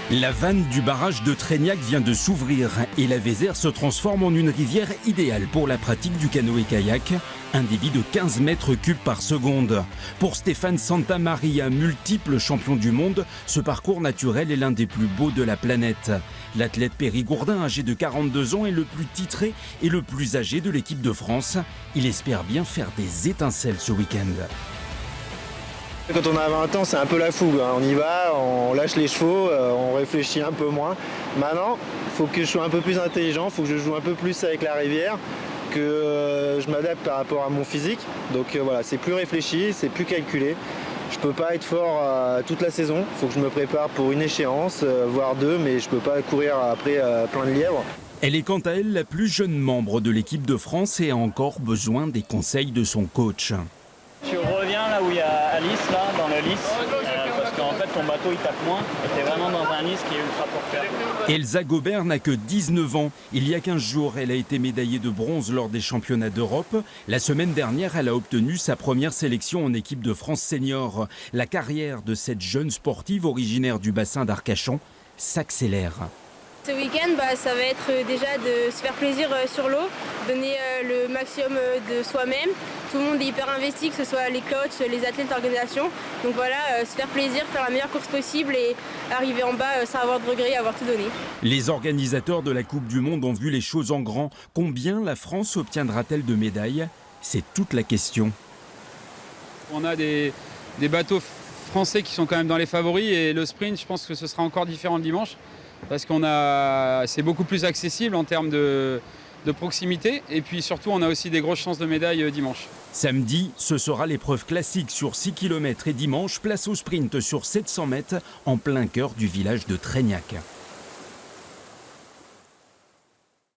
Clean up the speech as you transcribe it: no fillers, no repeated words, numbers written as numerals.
La vanne du barrage de Tréniac vient de s'ouvrir et la Vézère se transforme en une rivière idéale pour la pratique du canoë-kayak, un débit de 15 mètres cubes par seconde. Pour Stéphane Santamaria, multiple champion du monde, ce parcours naturel est l'un des plus beaux de la planète. L'athlète périgourdin, âgé de 42 ans, est le plus titré et le plus âgé de l'équipe de France. Il espère bien faire des étincelles ce week-end. Quand on a 20 ans, c'est un peu la fougue. On y va, on lâche les chevaux, on réfléchit un peu moins. Maintenant, il faut que je sois un peu plus intelligent, il faut que je joue un peu plus avec la rivière, que je m'adapte par rapport à mon physique. Donc voilà, c'est plus réfléchi, c'est plus calculé. Je peux pas être fort toute la saison, il faut que je me prépare pour une échéance, voire deux, mais je peux pas courir après plein de lièvres. Elle est quant à elle la plus jeune membre de l'équipe de France et a encore besoin des conseils de son coach. Tu reviens là où il y a Alice, là, dans le lisse, parce qu'en fait ton bateau il tape moins et t'es vraiment dans un lisse qui est ultra porteur. Elsa Gobert n'a que 19 ans. Il y a 15 jours, elle a été médaillée de bronze lors des championnats d'Europe. La semaine dernière, elle a obtenu sa première sélection en équipe de France senior. La carrière de cette jeune sportive originaire du bassin d'Arcachon s'accélère. Ce week-end, ça va être déjà de se faire plaisir sur l'eau, donner le maximum de soi-même. Tout le monde est hyper investi, que ce soit les coachs, les athlètes, l'organisation. Donc voilà, se faire plaisir, faire la meilleure course possible et arriver en bas sans avoir de regrets, avoir tout donné. Les organisateurs de la Coupe du Monde ont vu les choses en grand. Combien la France obtiendra-t-elle de médailles? C'est toute la question. On a des bateaux français qui sont quand même dans les favoris et le sprint, je pense que ce sera encore différent le dimanche. Parce c'est beaucoup plus accessible en termes de proximité et puis surtout on a aussi des grosses chances de médaille dimanche. Samedi, ce sera l'épreuve classique sur 6 km et dimanche, place au sprint sur 700 mètres en plein cœur du village de Tréniac.